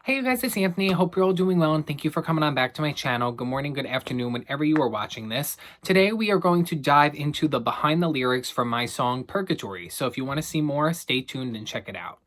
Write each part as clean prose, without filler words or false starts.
Hey you guys, it's Anthony. I hope you're all doing well and thank you for coming on back to my channel. Good morning, good afternoon, whenever you are watching this. Today we are going to dive into the behind the lyrics from my song Purgatory. So if you want to see more, stay tuned and check it out.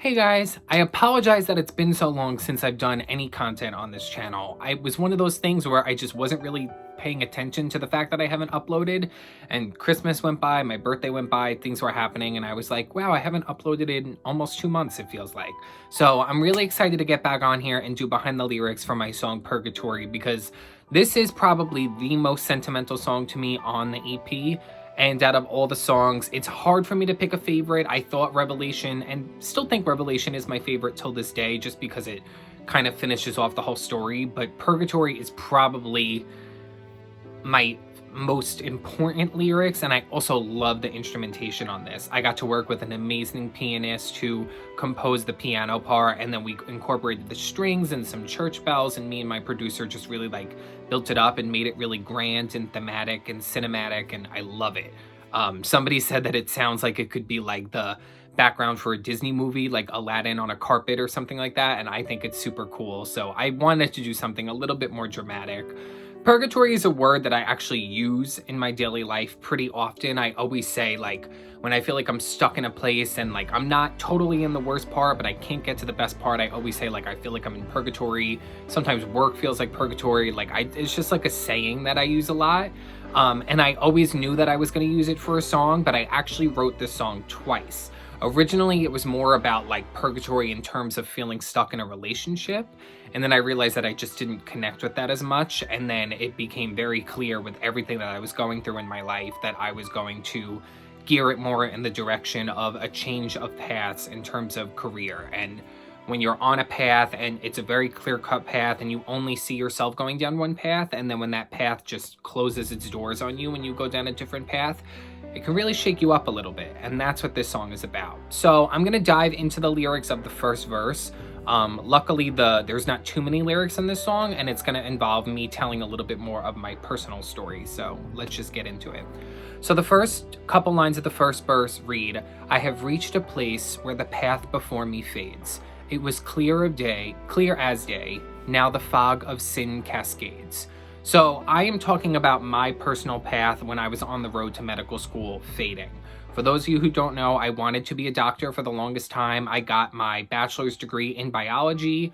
Hey guys, I apologize that it's been so long since I've done any content on this channel. I was one of those things where I just wasn't really paying attention to the fact that I haven't uploaded, and Christmas went by, my birthday went by, things were happening, and I was like, wow, I haven't uploaded in almost 2 months, it feels like. So I'm really excited to get back on here and do behind the lyrics for my song Purgatory, because this is probably the most sentimental song to me on the EP. And out of all the songs, it's hard for me to pick a favorite. I thought Revelation, and still think Revelation is my favorite till this day, just because it kind of finishes off the whole story. But Purgatory is probably my most important lyrics, and I also love the instrumentation on this. I got to work with an amazing pianist who composed the piano part, and then we incorporated the strings and some church bells, and me and my producer just really built it up and made it really grand and thematic and cinematic, and I love it. Somebody said that it sounds like it could be like the background for a Disney movie, like Aladdin on a carpet or something like that, and I think it's super cool. So I wanted to do something a little bit more dramatic. Purgatory is a word that I actually use in my daily life pretty often. I always say, like, when I feel like I'm stuck in a place and like I'm not totally in the worst part, but I can't get to the best part, I always say, like, I feel like I'm in purgatory. Sometimes work feels like purgatory. It's just like a saying that I use a lot. And I always knew that I was going to use it for a song, but I actually wrote this song twice. Originally, it was more about like purgatory in terms of feeling stuck in a relationship. And then I realized that I just didn't connect with that as much. And then it became very clear with everything that I was going through in my life that I was going to gear it more in the direction of a change of paths in terms of career. And when you're on a path and it's a very clear-cut path and you only see yourself going down one path, and then when that path just closes its doors on you and you go down a different path, it can really shake you up a little bit, and that's what this song is about. So I'm gonna dive into the lyrics of the first verse. Luckily, there's not too many lyrics in this song, and it's gonna involve me telling a little bit more of my personal story, so let's just get into it. So the first couple lines of the first verse read, "I have reached a place where the path before me fades. It was clear as day, now the fog of sin cascades." So I am talking about my personal path when I was on the road to medical school fading. For those of you who don't know, I wanted to be a doctor for the longest time. I got my bachelor's degree in biology,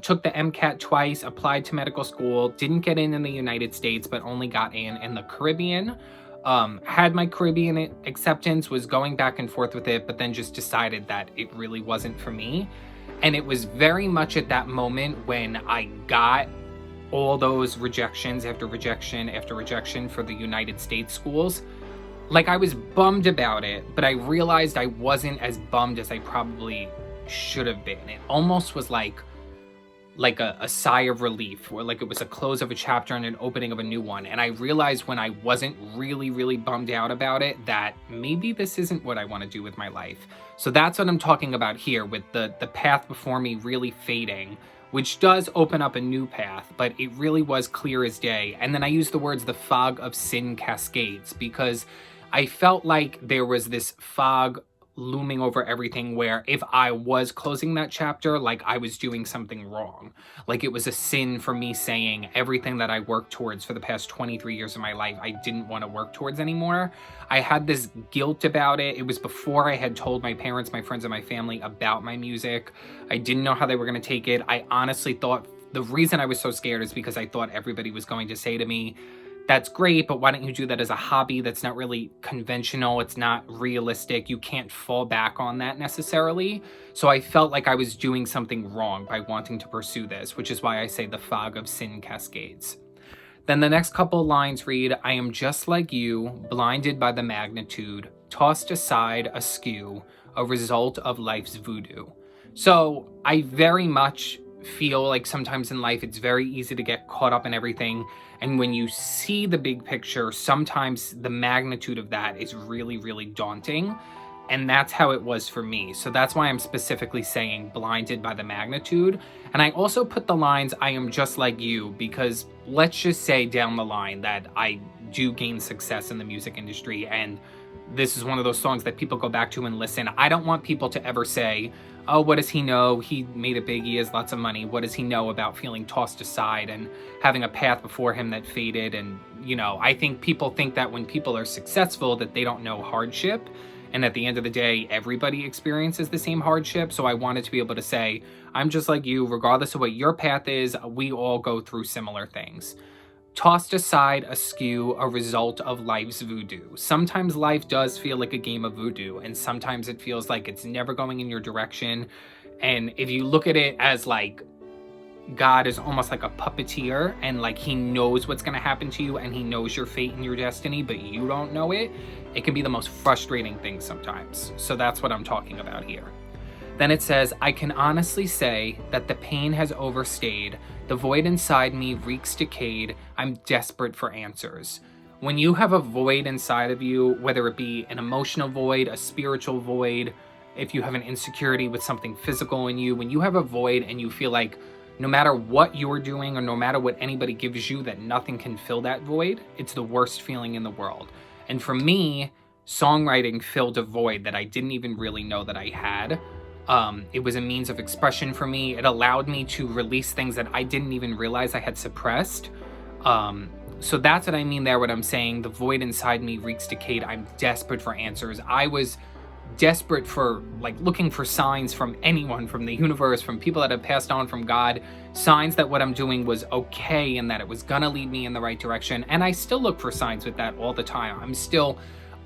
took the MCAT twice, applied to medical school, didn't get in the United States, but only got in the Caribbean. Had my Caribbean acceptance, was going back and forth with it, but then just decided that it really wasn't for me. And it was very much at that moment when I got all those rejections after rejection after rejection for the United States schools. Like, I was bummed about it, but I realized I wasn't as bummed as I probably should have been. It almost was like a sigh of relief, or like it was a close of a chapter and an opening of a new one. And I realized when I wasn't really bummed out about it that maybe this isn't what I want to do with my life. So that's what I'm talking about here, with the path before me really fading, which does open up a new path, but it really was clear as day. And then I use the words "the fog of sin cascades" because I felt like there was this fog looming over everything, where if I was closing that chapter, like I was doing something wrong. Like it was a sin for me saying everything that I worked towards for the past 23 years of my life, I didn't want to work towards anymore. I had this guilt about it. It was before I had told my parents, my friends, and my family about my music. I didn't know how they were going to take it. I honestly thought the reason I was so scared is because I thought everybody was going to say to me, "That's great, but why don't you do that as a hobby? That's not really conventional. It's not realistic. You can't fall back on that necessarily." So I felt like I was doing something wrong by wanting to pursue this, which is why I say the fog of sin cascades. Then the next couple lines read, "I am just like you, blinded by the magnitude, tossed aside askew, a result of life's voodoo. So I very much feel like sometimes in life it's very easy to get caught up in everything. And when you see the big picture, sometimes the magnitude of that is really, really daunting. And that's how it was for me. So that's why I'm specifically saying blinded by the magnitude. And I also put the lines, I am just like you, because let's just say down the line that I do gain success in the music industry, and this is one of those songs that people go back to and listen. I don't want people to ever say, oh, what does he know? He made it big, he has lots of money. What does he know about feeling tossed aside and having a path before him that faded? And, I think people think that when people are successful that they don't know hardship. And at the end of the day, everybody experiences the same hardship. So I wanted to be able to say, I'm just like you, regardless of what your path is, we all go through similar things. Tossed aside, askew, a result of life's voodoo. Sometimes life does feel like a game of voodoo, and sometimes it feels like it's never going in your direction. And if you look at it as like God is almost like a puppeteer, and like he knows what's going to happen to you, and he knows your fate and your destiny, but you don't know it, it can be the most frustrating thing sometimes. So that's what I'm talking about here. Then it says, I can honestly say that the pain has overstayed. The void inside me reeks decayed. I'm desperate for answers. When you have a void inside of you, whether it be an emotional void, a spiritual void, if you have an insecurity with something physical in you, when you have a void and you feel like no matter what you're doing or no matter what anybody gives you, that nothing can fill that void, it's the worst feeling in the world. And for me, songwriting filled a void that I didn't even really know that I had. It was a means of expression for me. It allowed me to release things that I didn't even realize I had suppressed. So that's what I mean there when I'm saying the void inside me reeks decayed. I'm desperate for answers. I was desperate for, like, looking for signs from anyone, from the universe, from people that have passed on from God, signs that what I'm doing was okay and that it was gonna lead me in the right direction. And I still look for signs with that all the time. I'm still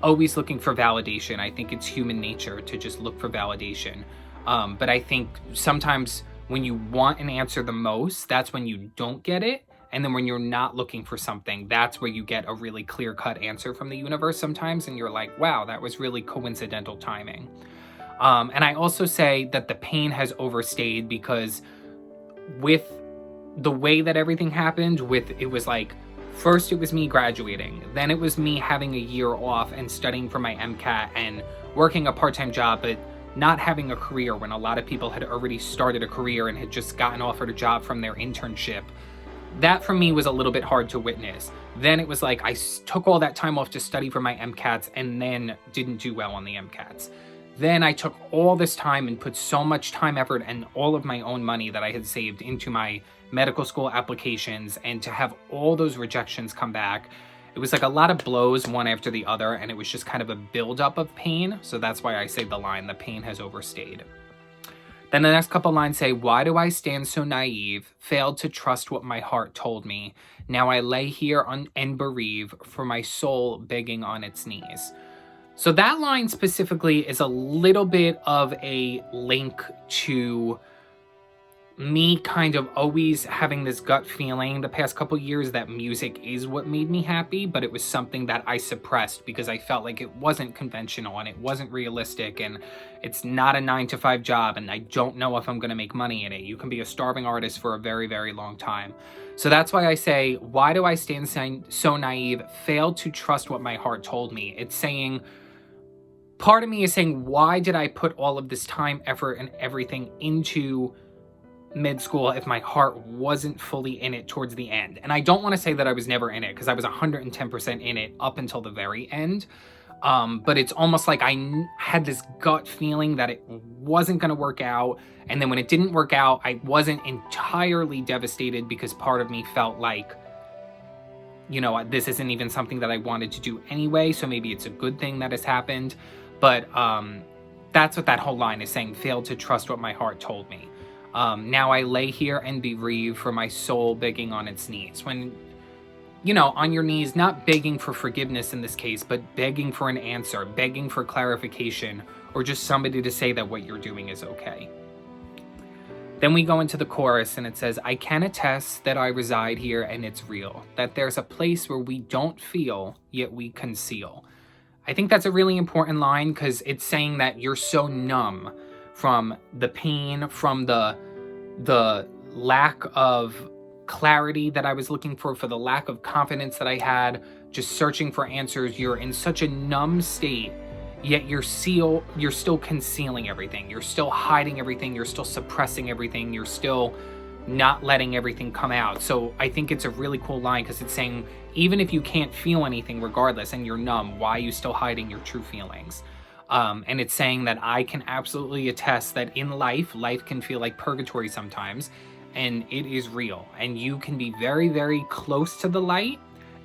always looking for validation. I think it's human nature to just look for validation. But I think sometimes when you want an answer the most, that's when you don't get it. And then when you're not looking for something, that's where you get a really clear-cut answer from the universe sometimes. And you're like, wow, that was really coincidental timing. And I also say that the pain has overstayed because with the way that everything happened, it was like, first it was me graduating, then it was me having a year off and studying for my MCAT and working a part-time job, but not having a career when a lot of people had already started a career and had just gotten offered a job from their internship. That for me was a little bit hard to witness. Then it was like I took all that time off to study for my MCATs and then didn't do well on the MCATs. Then I took all this time and put so much time, effort, and all of my own money that I had saved into my medical school applications, and to have all those rejections come back, it was like a lot of blows one after the other, and it was just kind of a buildup of pain. So that's why I say the line, the pain has overstayed. Then the next couple lines say, why do I stand so naive, failed to trust what my heart told me? Now I lay here and bereave, for my soul begging on its knees. So that line specifically is a little bit of a link to me kind of always having this gut feeling the past couple years that music is what made me happy, but it was something that I suppressed because I felt like it wasn't conventional and it wasn't realistic and it's not a 9-to-5 job and I don't know if I'm going to make money in it. You can be a starving artist for a very, very long time. So that's why I say, why do I stand so naive, failed to trust what my heart told me? It's saying, part of me is saying, why did I put all of this time, effort, and everything into mid school if my heart wasn't fully in it towards the end? And I don't want to say that I was never in it, because I was 110% in it up until the very end. But it's almost like I had this gut feeling that it wasn't going to work out. And then when it didn't work out, I wasn't entirely devastated because part of me felt like, this isn't even something that I wanted to do anyway. So maybe it's a good thing that has happened. But that's what that whole line is saying, failed to trust what my heart told me. Now I lay here and bereave, for my soul begging on its knees. When, on your knees, not begging for forgiveness in this case, but begging for an answer, begging for clarification, or just somebody to say that what you're doing is okay. Then we go into the chorus and it says, I can attest that I reside here and it's real, that there's a place where we don't feel, yet we conceal. I think that's a really important line because it's saying that you're so numb from the pain, from the lack of clarity that I was looking for the lack of confidence that I had, just searching for answers. You're in such a numb state, yet you're still concealing everything. You're still hiding everything. You're still suppressing everything. You're still not letting everything come out. So I think it's a really cool line, because it's saying, even if you can't feel anything regardless and you're numb, why are you still hiding your true feelings? And it's saying that I can absolutely attest that in life can feel like purgatory sometimes, and it is real. And you can be very, very close to the light,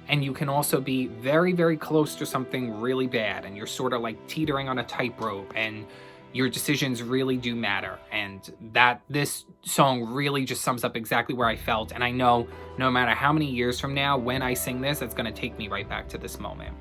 and you can also be very, very close to something really bad, and you're sort of like teetering on a tightrope, and your decisions really do matter. And that this song really just sums up exactly where I felt. And I know no matter how many years from now, when I sing this, it's going to take me right back to this moment.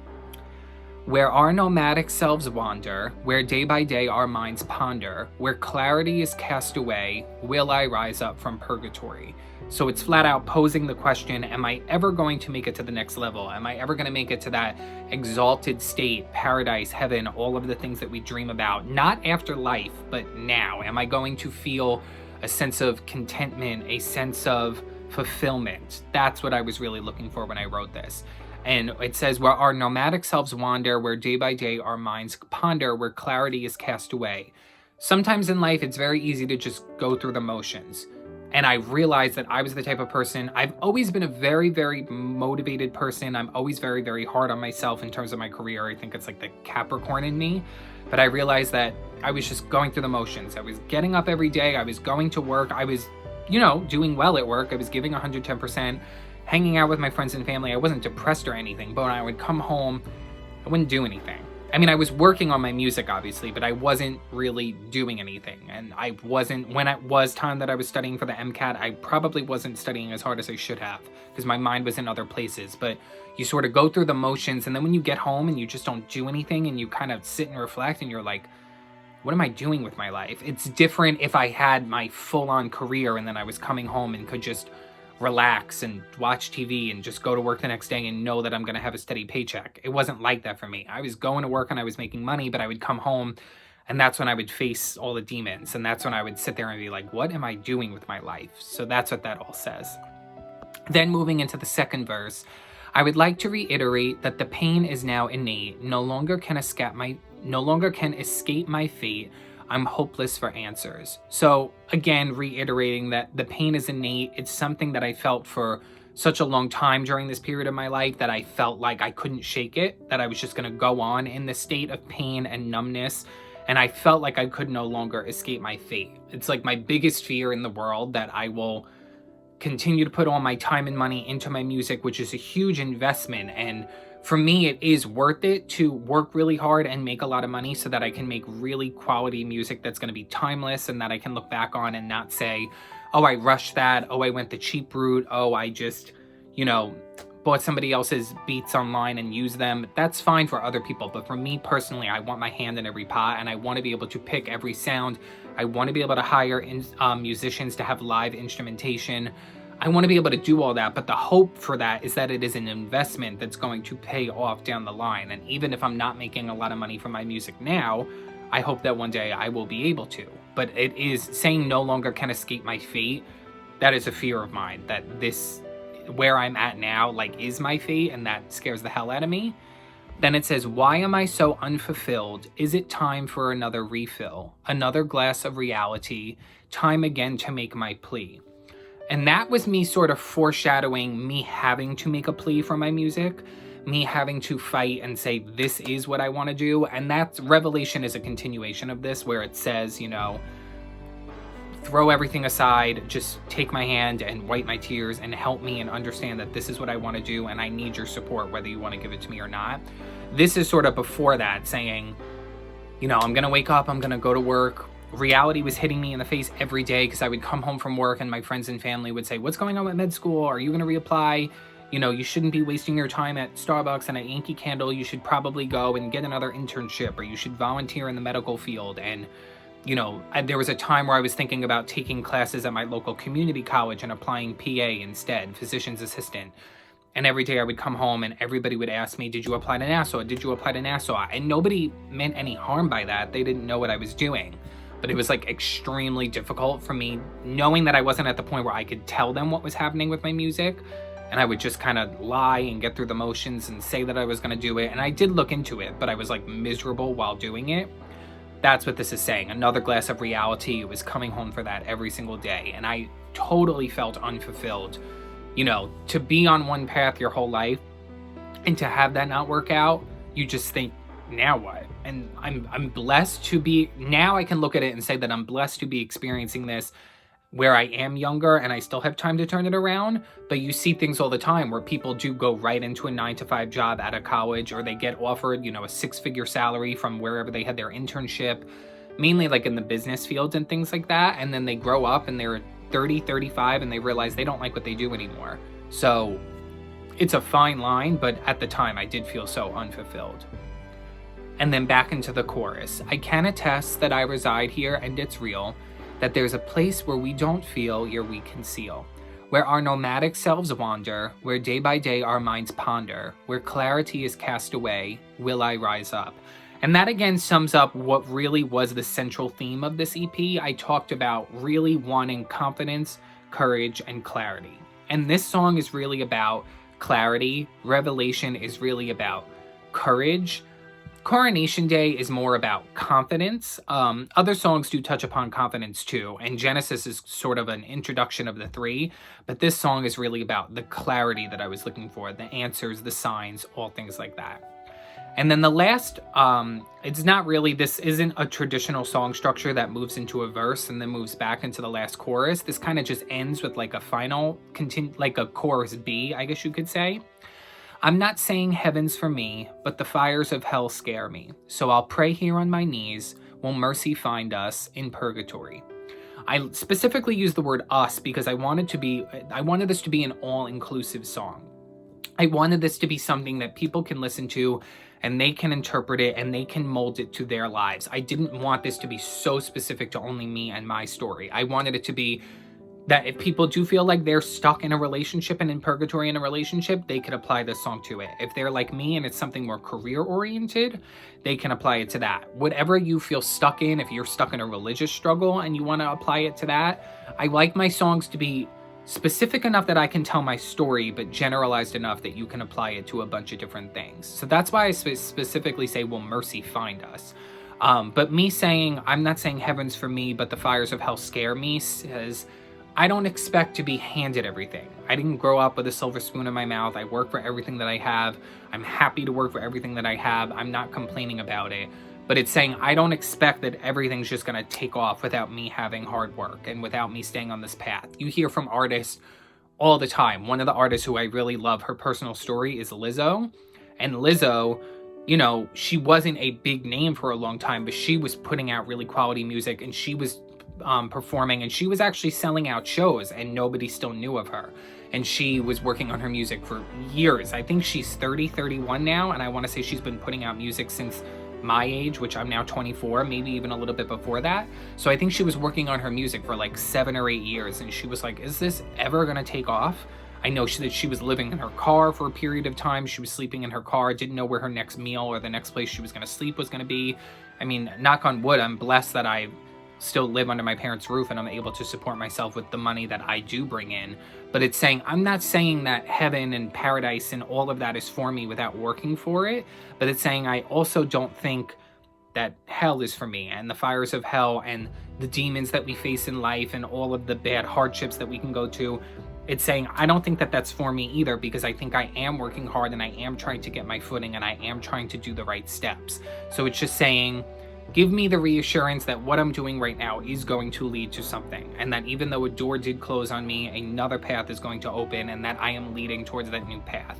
Where our nomadic selves wander, where day by day our minds ponder, where clarity is cast away, will I rise up from purgatory? So it's flat out posing the question, am I ever going to make it to the next level? Am I ever going to make it to that exalted state, paradise, heaven, all of the things that we dream about? Not after life, but now. Am I going to feel a sense of contentment, a sense of fulfillment? That's what I was really looking for when I wrote this. And it says, where our nomadic selves wander, where day by day our minds ponder, where clarity is cast away. Sometimes in life, it's very easy to just go through the motions. And I realized that I was the type of person, I've always been a very, very motivated person. I'm always very, very hard on myself in terms of my career. I think it's like the Capricorn in me. But I realized that I was just going through the motions. I was getting up every day. I was going to work. I was, doing well at work. I was giving 110%. Hanging out with my friends and family. I wasn't depressed or anything, but when I would come home, I wouldn't do anything. I mean, I was working on my music, obviously, but I wasn't really doing anything. And when it was time that I was studying for the MCAT, I probably wasn't studying as hard as I should have, because my mind was in other places. But you sort of go through the motions, and then when you get home and you just don't do anything, and you kind of sit and reflect, and you're like, what am I doing with my life? It's different if I had my full-on career, and then I was coming home and could just relax and watch TV and just go to work the next day and know that I'm going to have a steady paycheck. It wasn't like that for me. I was going to work and I was making money, but I would come home, and that's when I would face all the demons. And that's when I would sit there and be like, what am I doing with my life? So that's what that all says. Then moving into the second verse, I would like to reiterate that the pain is now innate, no longer can escape my fate. I'm hopeless for answers. So again, reiterating that the pain is innate. It's something that I felt for such a long time during this period of my life, that I felt like I couldn't shake it, that I was just gonna go on in this state of pain and numbness. And I felt like I could no longer escape my fate. It's like my biggest fear in the world, that I will continue to put all my time and money into my music, which is a huge investment. And for me, it is worth it to work really hard and make a lot of money so that I can make really quality music that's going to be timeless, and that I can look back on and not say, oh, I rushed that. Oh, I went the cheap route. Oh, I just, bought somebody else's beats online and used them. That's fine for other people. But for me personally, I want my hand in every pot, and I want to be able to pick every sound. I want to be able to hire musicians to have live instrumentation. I want to be able to do all that, but the hope for that is that it is an investment that's going to pay off down the line. And even if I'm not making a lot of money from my music now, I hope that one day I will be able to. But it is saying no longer can escape my fate. That is a fear of mine, that this, where I'm at now, is my fate, and that scares the hell out of me. Then it says, why am I so unfulfilled? Is it time for another refill? Another glass of reality? Time again to make my plea? And that was me sort of foreshadowing me having to make a plea for my music, me having to fight and say, this is what I want to do. And that Revelation is a continuation of this, where it says, throw everything aside, just take my hand and wipe my tears and help me and understand that this is what I want to do, and I need your support, whether you want to give it to me or not. This is sort of before that, saying, I'm going to wake up, I'm going to go to work. Reality was hitting me in the face every day, because I would come home from work and my friends and family would say, what's going on with med school? Are you going to reapply? You shouldn't be wasting your time at Starbucks and at Yankee Candle. You should probably go and get another internship, or you should volunteer in the medical field. And, there was a time where I was thinking about taking classes at my local community college and applying PA instead, physician's assistant. And every day I would come home and everybody would ask me, did you apply to Nassau? Did you apply to Nassau? And nobody meant any harm by that. They didn't know what I was doing. but it was like extremely difficult for me, knowing that I wasn't at the point where I could tell them what was happening with my music, and I would just kind of lie and get through the motions and say that I was going to do it. And I did look into it, but I was like miserable while doing it. That's what this is saying. Another glass of reality. It was coming home for that every single day, and I totally felt unfulfilled. You know, to be on one path your whole life and to have that not work out, you just think, now what? And I'm blessed to be, now I can look at it and say that I'm blessed to be experiencing this where I am younger and I still have time to turn it around. But you see things all the time where people do go right into a 9-to-5 job out of college, or they get offered, you know, a 6-figure salary from wherever they had their internship, mainly like in the business fields and things like that. And then they grow up and they're 30, 35 and they realize they don't like what they do anymore. So it's a fine line, but at the time I did feel so unfulfilled. And then back into the chorus. I can attest that I reside here and it's real, that there's a place where we don't feel, yet we conceal, where our nomadic selves wander, where day by day our minds ponder, where clarity is cast away, will I rise up? And that again sums up what really was the central theme of this EP. I talked about really wanting confidence, courage, and clarity. And this song is really about clarity. Revelation is really about courage. Coronation Day is more about confidence. Other songs do touch upon confidence too, and Genesis is sort of an introduction of the three, but this song is really about the clarity that I was looking for, the answers, the signs, all things like that. And then the last, it's not really, this isn't a traditional song structure that moves into a verse and then moves back into the last chorus. This kind of just ends with like a final, like a chorus B, I guess you could say. I'm not saying heaven's for me, but the fires of hell scare me. So I'll pray here on my knees, will mercy find us in purgatory. I specifically use the word us because I wanted this to be an all-inclusive song. I wanted this to be something that people can listen to and they can interpret it and they can mold it to their lives. I didn't want this to be so specific to only me and my story. I wanted it to be that if people do feel like they're stuck in a relationship and in purgatory in a relationship, they could apply this song to it. If they're like me and it's something more career oriented, they can apply it to that. Whatever you feel stuck in, if you're stuck in a religious struggle and you want to apply it to that, I like my songs to be specific enough that I can tell my story, but generalized enough that you can apply it to a bunch of different things. So that's why I specifically say, will mercy find us? But me saying, I'm not saying heaven's for me, but the fires of hell scare me, says, I don't expect to be handed everything. I didn't grow up with a silver spoon in my mouth. I work for everything that I have. I'm happy to work for everything that I have. I'm not complaining about it. But it's saying I don't expect that everything's just going to take off without me having hard work and without me staying on this path. You hear from artists all the time. One of the artists who I really love, her personal story is Lizzo. And Lizzo, you know, she wasn't a big name for a long time, but she was putting out really quality music and she was performing and she was actually selling out shows and nobody still knew of her. And she was working on her music for years. I think she's 30, 31 now. And I want to say she's been putting out music since my age, which I'm now 24, maybe even a little bit before that. So I think she was working on her music for like 7 or 8 years. And she was like, is this ever going to take off? I know that she was living in her car for a period of time. She was sleeping in her car, didn't know where her next meal or the next place she was going to sleep was going to be. I mean, knock on wood, I'm blessed that I still live under my parents' roof and I'm able to support myself with the money that I do bring in. But it's saying, I'm not saying that heaven and paradise and all of that is for me without working for it, but it's saying I also don't think that hell is for me, and the fires of hell and the demons that we face in life and all of the bad hardships that we can go to. It's saying I don't think that that's for me either, because I think I am working hard and I am trying to get my footing and I am trying to do the right steps. So it's just saying, give me the reassurance that what I'm doing right now is going to lead to something, and that even though a door did close on me, another path is going to open, and that I am leading towards that new path.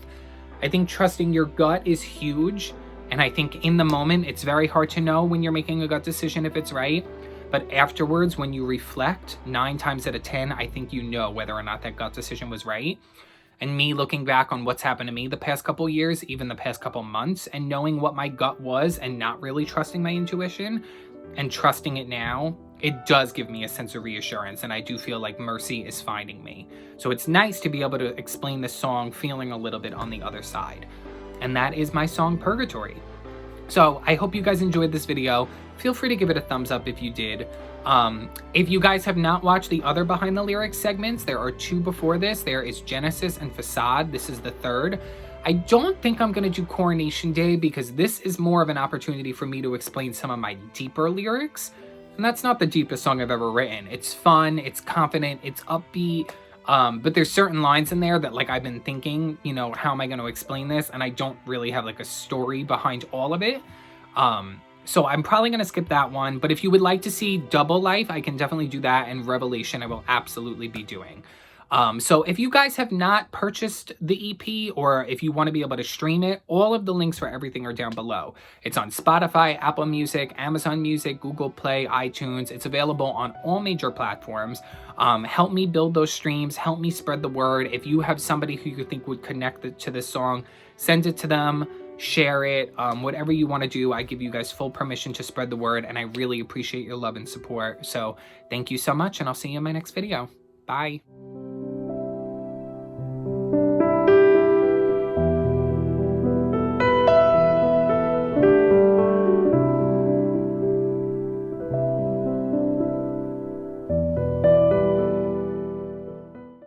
I think trusting your gut is huge, and I think in the moment it's very hard to know when you're making a gut decision if it's right, but afterwards when you reflect, 9 times out of 10, I think you know whether or not that gut decision was right. And me looking back on what's happened to me the past couple years, even the past couple months, and knowing what my gut was and not really trusting my intuition and trusting it now, it does give me a sense of reassurance, and I do feel like mercy is finding me. So it's nice to be able to explain this song feeling a little bit on the other side. And that is my song Purgatory. So I hope you guys enjoyed this video. Feel free to give it a thumbs up if you did. If you guys have not watched the other Behind the Lyrics segments, there are 2 before this. There is Genesis and Façade. This is the 3rd. I don't think I'm going to do Coronation Day because this is more of an opportunity for me to explain some of my deeper lyrics. And that's not the deepest song I've ever written. It's fun, it's confident, it's upbeat. But there's certain lines in there that like I've been thinking, you know, how am I going to explain this? And I don't really have like a story behind all of it. So I'm probably going to skip that one. But if you would like to see Double Life, I can definitely do that. And Revelation, I will absolutely be doing. So if you guys have not purchased the EP or if you want to be able to stream it, all of the links for everything are down below. It's on Spotify, Apple Music, Amazon Music, Google Play, iTunes. It's available on all major platforms. Help me build those streams. Help me spread the word. If you have somebody who you think would connect to this song, send it to them, share it, whatever you want to do. I give you guys full permission to spread the word, and I really appreciate your love and support. So thank you so much, and I'll see you in my next video. Bye.